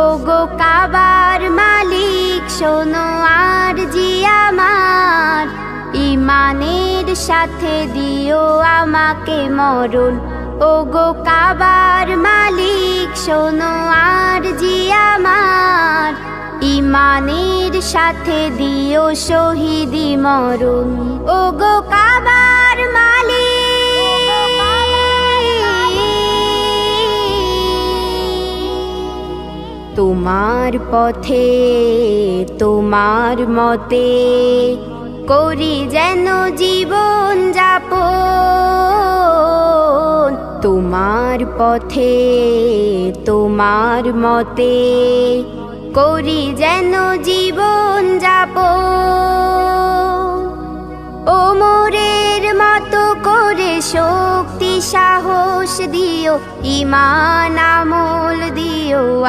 ওগো কাবার মালিক শোনো আরজি আমার, ঈমানের সাথে দিও আমাকে মরণ। ওগো কাবার মালিক শোনো আরজি আমার, ঈমানের সাথে দিও শহীদি মরণ। ওগো কাবার তোমার পথে তোমার মতে করি যেন জীবন যাপন। তোমার পথে তোমার মতে করি যেন জীবন যাপন। ওমরের মতো করে শক্তি সাহস দিও, ঈমান আমল দিও।